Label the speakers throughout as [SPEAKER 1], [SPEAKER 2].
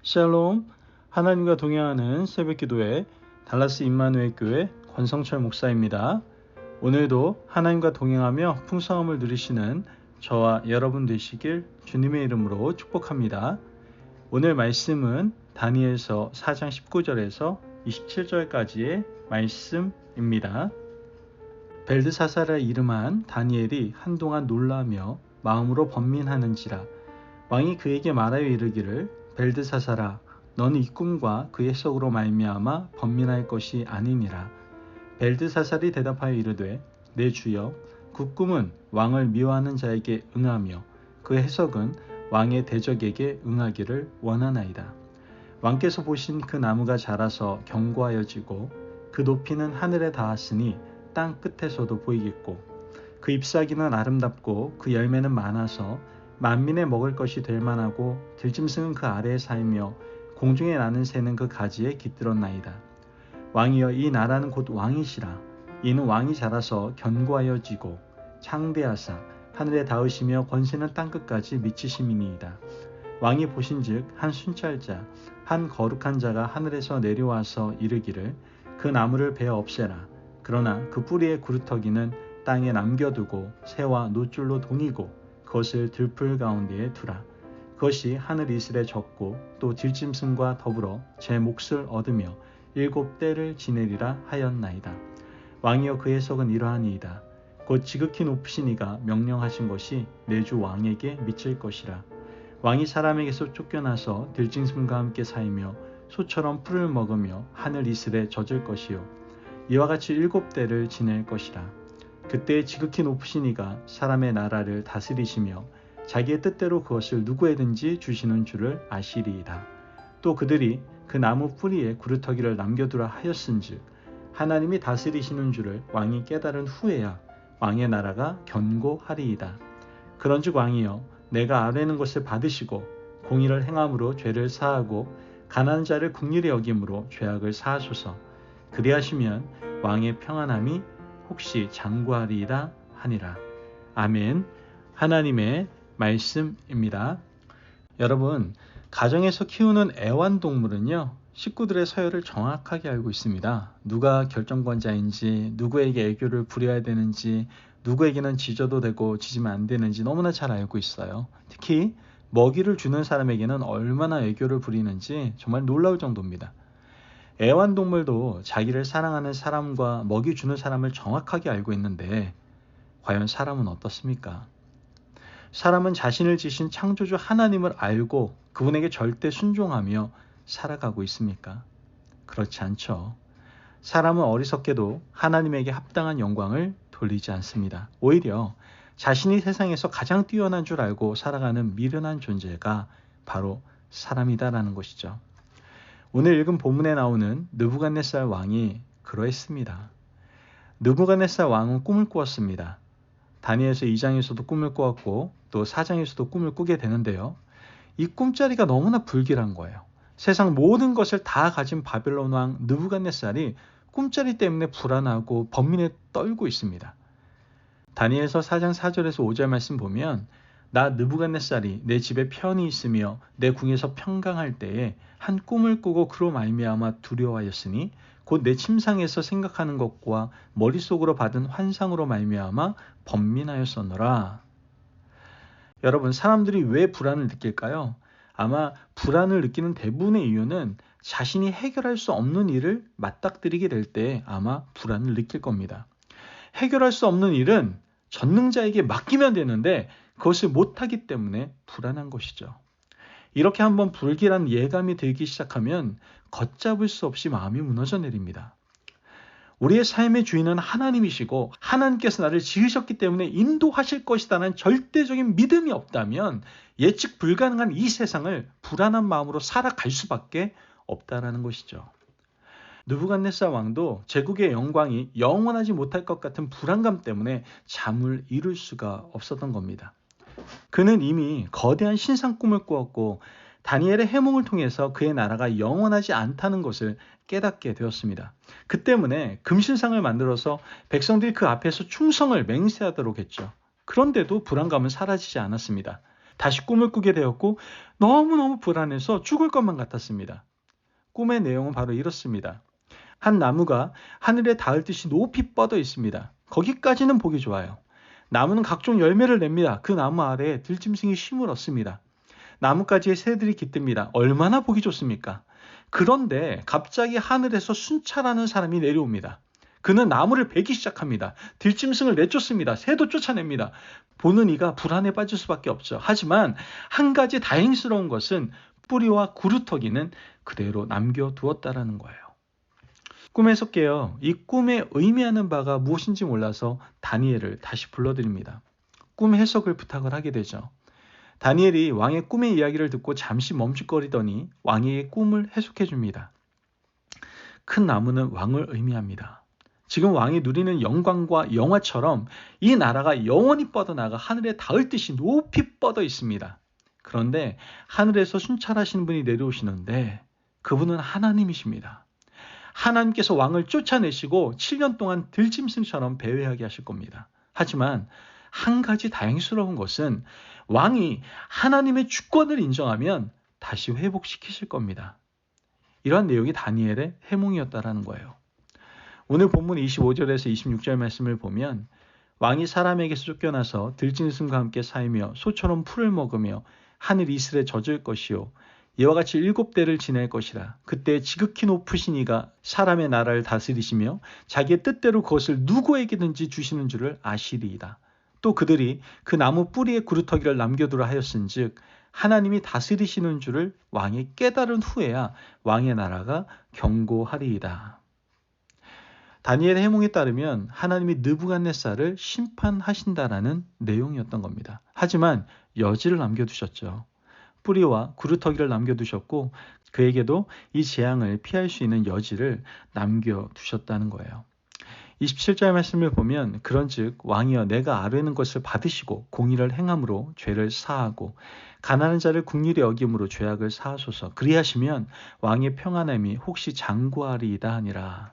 [SPEAKER 1] 샬롬, 하나님과 동행하는 새벽기도회 달라스 임마누엘 교회 권성철 목사입니다. 오늘도 하나님과 동행하며 풍성함을 누리시는 저와 여러분 되시길 주님의 이름으로 축복합니다. 오늘 말씀은 다니엘서 4장 19절에서 27절까지의 말씀입니다. 벨드사살을 이름한 다니엘이 한동안 놀라며 마음으로 번민하는지라 왕이 그에게 말하여 이르기를 벨드사살아, 너는 이 꿈과 그 해석으로 말미암아 번민할 것이 아니니라. 벨드사살이 대답하여 이르되, 내 주여, 그 꿈은 왕을 미워하는 자에게 응하며 그 해석은 왕의 대적에게 응하기를 원하나이다. 왕께서 보신 그 나무가 자라서 견고하여지고 그 높이는 하늘에 닿았으니 땅 끝에서도 보이겠고 그 잎사귀는 아름답고 그 열매는 많아서 만민의 먹을 것이 될 만하고 들짐승은 그 아래에 살며 공중에 나는 새는 그 가지에 깃들었나이다. 왕이여, 이 나라는 곧 왕이시라. 이는 왕이 자라서 견고하여지고 창대하사 하늘에 닿으시며 권세는 땅끝까지 미치심이니이다. 왕이 보신즉 한 순찰자 한 거룩한 자가 하늘에서 내려와서 이르기를 그 나무를 베어 없애라. 그러나 그 뿌리의 구루터기는 땅에 남겨두고 새와 노줄로 동이고 그것을 들풀 가운데에 두라. 그것이 하늘 이슬에 젖고 또 들짐승과 더불어 제 몫을 얻으며 7대를 지내리라 하였나이다. 왕이여, 그 해석은 이러하니이다. 곧 지극히 높으신 이가 명령하신 것이 내 주 왕에게 미칠 것이라. 왕이 사람에게서 쫓겨나서 들짐승과 함께 살며 소처럼 풀을 먹으며 하늘 이슬에 젖을 것이요 이와 같이 7대를 지낼 것이라. 그때 지극히 높으신 이가 사람의 나라를 다스리시며 자기의 뜻대로 그것을 누구에든지 주시는 줄을 아시리이다. 또 그들이 그 나무 뿌리에 구루터기를 남겨두라 하였은즉 하나님이 다스리시는 줄을 왕이 깨달은 후에야 왕의 나라가 견고하리이다. 그런즉 왕이여, 내가 아뢰는 것을 받으시고 공의를 행함으로 죄를 사하고 가난한 자를 긍휼히 여김으로 죄악을 사하소서. 그리하시면 왕의 평안함이 혹시 장구하리이다 하니라. 아멘. 하나님의 말씀입니다. 여러분, 가정에서 키우는 애완동물은요, 식구들의 서열을 정확하게 알고 있습니다. 누가 결정권자인지, 누구에게 애교를 부려야 되는지, 누구에게는 짖어도 되고 짖으면 안 되는지 너무나 잘 알고 있어요. 특히 먹이를 주는 사람에게는 얼마나 애교를 부리는지 정말 놀라울 정도입니다. 애완동물도 자기를 사랑하는 사람과 먹이 주는 사람을 정확하게 알고 있는데 과연 사람은 어떻습니까? 사람은 자신을 지신 창조주 하나님을 알고 그분에게 절대 순종하며 살아가고 있습니까? 그렇지 않죠. 사람은 어리석게도 하나님에게 합당한 영광을 돌리지 않습니다. 오히려 자신이 세상에서 가장 뛰어난 줄 알고 살아가는 미련한 존재가 바로 사람이다라는 것이죠. 오늘 읽은 본문에 나오는 느부갓네살 왕이 그러했습니다. 느부갓네살 왕은 꿈을 꾸었습니다. 다니엘서 2장에서도 꿈을 꾸었고 또 4장에서도 꿈을 꾸게 되는데요. 이 꿈자리가 너무나 불길한 거예요. 세상 모든 것을 다 가진 바벨론 왕 느부갓네살이 꿈자리 때문에 불안하고 번민에 떨고 있습니다. 다니엘서 4장 4절에서 5절 말씀 보면 나 느부갓네살이 내 집에 편히 있으며 내 궁에서 평강할 때에 한 꿈을 꾸고 그로 말미암아 두려워하였으니 곧 내 침상에서 생각하는 것과 머릿속으로 받은 환상으로 말미암아 번민하였었노라. 여러분, 사람들이 왜 불안을 느낄까요? 아마 불안을 느끼는 대부분의 이유는 자신이 해결할 수 없는 일을 맞닥뜨리게 될 때 아마 불안을 느낄 겁니다. 해결할 수 없는 일은 전능자에게 맡기면 되는데 그것을 못하기 때문에 불안한 것이죠. 이렇게 한번 불길한 예감이 들기 시작하면 걷잡을 수 없이 마음이 무너져 내립니다. 우리의 삶의 주인은 하나님이시고 하나님께서 나를 지으셨기 때문에 인도하실 것이라는 절대적인 믿음이 없다면 예측 불가능한 이 세상을 불안한 마음으로 살아갈 수밖에 없다라는 것이죠. 느부갓네살 왕도 제국의 영광이 영원하지 못할 것 같은 불안감 때문에 잠을 이룰 수가 없었던 겁니다. 그는 이미 거대한 신상 꿈을 꾸었고 다니엘의 해몽을 통해서 그의 나라가 영원하지 않다는 것을 깨닫게 되었습니다. 그 때문에 금신상을 만들어서 백성들이 그 앞에서 충성을 맹세하도록 했죠. 그런데도 불안감은 사라지지 않았습니다. 다시 꿈을 꾸게 되었고 너무너무 불안해서 죽을 것만 같았습니다. 꿈의 내용은 바로 이렇습니다. 한 나무가 하늘에 닿을 듯이 높이 뻗어 있습니다. 거기까지는 보기 좋아요. 나무는 각종 열매를 냅니다. 그 나무 아래에 들짐승이 쉼을 얻습니다. 나뭇가지에 새들이 깃듭니다. 얼마나 보기 좋습니까? 그런데 갑자기 하늘에서 순찰하는 사람이 내려옵니다. 그는 나무를 베기 시작합니다. 들짐승을 내쫓습니다. 새도 쫓아냅니다. 보는 이가 불안에 빠질 수밖에 없죠. 하지만 한 가지 다행스러운 것은 뿌리와 구루터기는 그대로 남겨두었다라는 거예요. 꿈에서 깨어 이 꿈에 의미하는 바가 무엇인지 몰라서 다니엘을 다시 불러드립니다. 꿈 해석을 부탁을 하게 되죠. 다니엘이 왕의 꿈의 이야기를 듣고 잠시 멈칫거리더니 왕의 꿈을 해석해 줍니다. 큰 나무는 왕을 의미합니다. 지금 왕이 누리는 영광과 영화처럼 이 나라가 영원히 뻗어나가 하늘에 닿을 듯이 높이 뻗어 있습니다. 그런데 하늘에서 순찰하시는 분이 내려오시는데 그분은 하나님이십니다. 하나님께서 왕을 쫓아내시고 7년 동안 들짐승처럼 배회하게 하실 겁니다. 하지만 한 가지 다행스러운 것은 왕이 하나님의 주권을 인정하면 다시 회복시키실 겁니다. 이러한 내용이 다니엘의 해몽이었다라는 거예요. 오늘 본문 25절에서 26절 말씀을 보면 왕이 사람에게서 쫓겨나서 들짐승과 함께 살며 소처럼 풀을 먹으며 하늘 이슬에 젖을 것이요 이와 같이 7대를 지낼 것이라. 그때 지극히 높으신 이가 사람의 나라를 다스리시며 자기의 뜻대로 그것을 누구에게든지 주시는 줄을 아시리이다. 또 그들이 그 나무 뿌리에 구루터기를 남겨두라 하였은즉 하나님이 다스리시는 줄을 왕이 깨달은 후에야 왕의 나라가 견고하리이다. 다니엘의 해몽에 따르면 하나님이 느부갓네살을 심판하신다라는 내용이었던 겁니다. 하지만 여지를 남겨두셨죠. 뿌리와 구루터기를 남겨두셨고 그에게도 이 재앙을 피할 수 있는 여지를 남겨두셨다는 거예요. 27절 말씀을 보면 그런즉 왕이여 내가 아뢰는 것을 받으시고 공의를 행함으로 죄를 사하고 가난한 자를 긍휼히 여김으로 죄악을 사하소서. 그리하시면 왕의 평안함이 혹시 장구하리이다 하니라.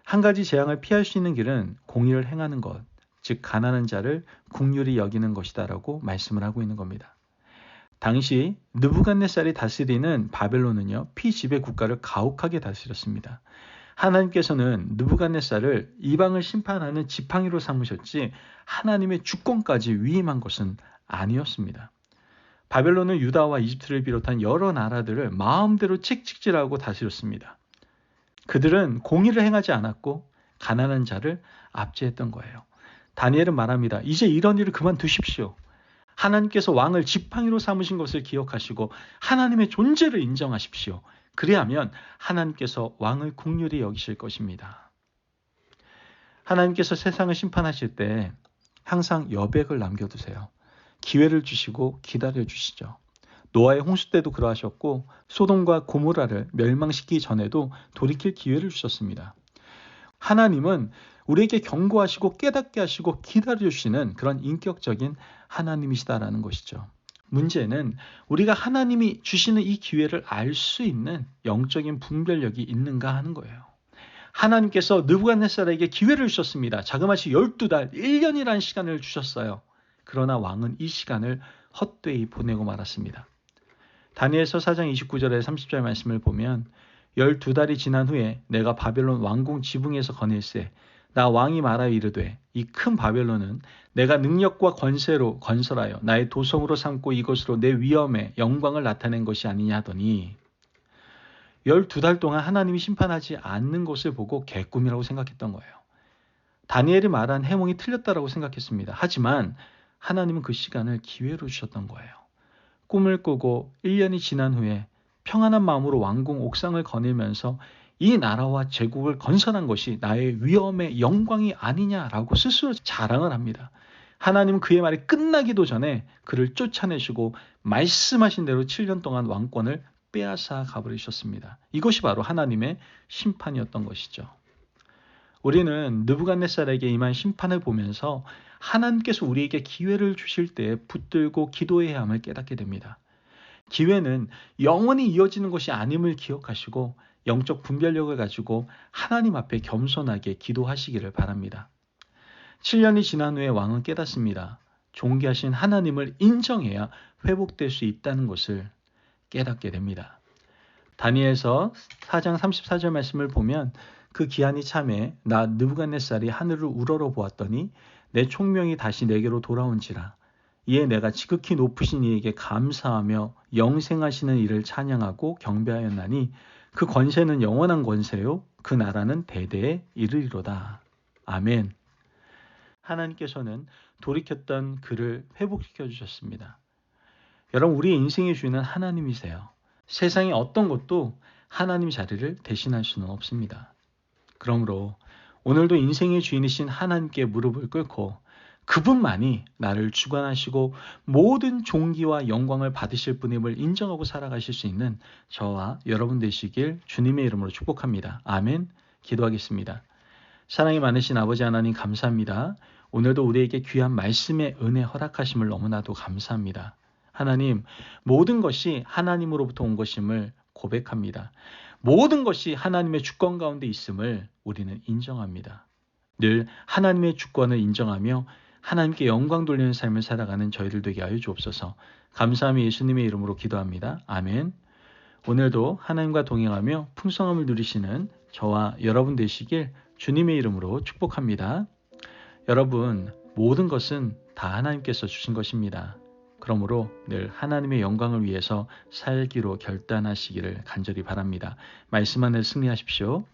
[SPEAKER 1] 한 가지 재앙을 피할 수 있는 길은 공의를 행하는 것, 즉 가난한 자를 긍휼히 여기는 것이다라고 말씀을 하고 있는 겁니다. 당시 느부갓네살이 다스리는 바벨론은요, 피지배 국가를 가혹하게 다스렸습니다. 하나님께서는 느부갓네살을 이방을 심판하는 지팡이로 삼으셨지 하나님의 주권까지 위임한 것은 아니었습니다. 바벨론은 유다와 이집트를 비롯한 여러 나라들을 마음대로 책찍질하고 다스렸습니다. 그들은 공의를 행하지 않았고 가난한 자를 압제했던 거예요. 다니엘은 말합니다. 이제 이런 일을 그만두십시오. 하나님께서 왕을 지팡이로 삼으신 것을 기억하시고 하나님의 존재를 인정하십시오. 그리하면 하나님께서 왕을 긍휼히 여기실 것입니다. 하나님께서 세상을 심판하실 때 항상 여백을 남겨두세요. 기회를 주시고 기다려 주시죠. 노아의 홍수 때도 그러하셨고 소돔과 고모라를 멸망시키기 전에도 돌이킬 기회를 주셨습니다. 하나님은 우리에게 경고하시고 깨닫게 하시고 기다려주시는 그런 인격적인 하나님이시다라는 것이죠. 문제는 우리가 하나님이 주시는 이 기회를 알 수 있는 영적인 분별력이 있는가 하는 거예요. 하나님께서 느부갓네살에게 기회를 주셨습니다. 자그마치 12달, 1년이라는 시간을 주셨어요. 그러나 왕은 이 시간을 헛되이 보내고 말았습니다. 다니엘서 4장 29절에 30절 말씀을 보면 12달이 지난 후에 내가 바벨론 왕궁 지붕에서 거닐세 나 왕이 말하여 이르되 이 큰 바벨론은 내가 능력과 권세로 건설하여 나의 도성으로 삼고 이것으로 내 위엄의 영광을 나타낸 것이 아니냐 하더니 12달 동안 하나님이 심판하지 않는 것을 보고 개꿈이라고 생각했던 거예요. 다니엘이 말한 해몽이 틀렸다라고 생각했습니다. 하지만 하나님은 그 시간을 기회로 주셨던 거예요. 꿈을 꾸고 1년이 지난 후에 평안한 마음으로 왕궁 옥상을 거닐면서 이 나라와 제국을 건설한 것이 나의 위엄의 영광이 아니냐라고 스스로 자랑을 합니다. 하나님은 그의 말이 끝나기도 전에 그를 쫓아내시고 말씀하신 대로 7년 동안 왕권을 빼앗아 가버리셨습니다. 이것이 바로 하나님의 심판이었던 것이죠. 우리는 느부갓네살에게 임한 심판을 보면서 하나님께서 우리에게 기회를 주실 때 붙들고 기도해야 함을 깨닫게 됩니다. 기회는 영원히 이어지는 것이 아님을 기억하시고 영적 분별력을 가지고 하나님 앞에 겸손하게 기도하시기를 바랍니다. 7년이 지난 후에 왕은 깨닫습니다. 존귀하신 하나님을 인정해야 회복될 수 있다는 것을 깨닫게 됩니다. 다니엘서 4장 34절 말씀을 보면 그 기한이 참에 나 느부갓네살이 하늘을 우러러 보았더니 내 총명이 다시 내게로 돌아온지라. 이에 내가 지극히 높으신 이에게 감사하며 영생하시는 이를 찬양하고 경배하였나니 그 권세는 영원한 권세요 그 나라는 대대에 이르리로다. 아멘. 하나님께서는 돌이켰던 그를 회복시켜 주셨습니다. 여러분, 우리의 인생의 주인은 하나님이세요. 세상의 어떤 것도 하나님 자리를 대신할 수는 없습니다. 그러므로 오늘도 인생의 주인이신 하나님께 무릎을 꿇고 그분만이 나를 주관하시고 모든 존귀와 영광을 받으실 분임을 인정하고 살아가실 수 있는 저와 여러분 되시길 주님의 이름으로 축복합니다. 아멘. 기도하겠습니다. 사랑이 많으신 아버지 하나님 감사합니다. 오늘도 우리에게 귀한 말씀의 은혜 허락하심을 너무나도 감사합니다. 하나님, 모든 것이 하나님으로부터 온 것임을 고백합니다. 모든 것이 하나님의 주권 가운데 있음을 우리는 인정합니다. 늘 하나님의 주권을 인정하며 하나님께 영광 돌리는 삶을 살아가는 저희들 되게 하여 주옵소서. 감사함이 예수님의 이름으로 기도합니다. 아멘. 오늘도 하나님과 동행하며 풍성함을 누리시는 저와 여러분 되시길 주님의 이름으로 축복합니다. 여러분, 모든 것은 다 하나님께서 주신 것입니다. 그러므로 늘 하나님의 영광을 위해서 살기로 결단하시기를 간절히 바랍니다. 말씀 안에 승리하십시오.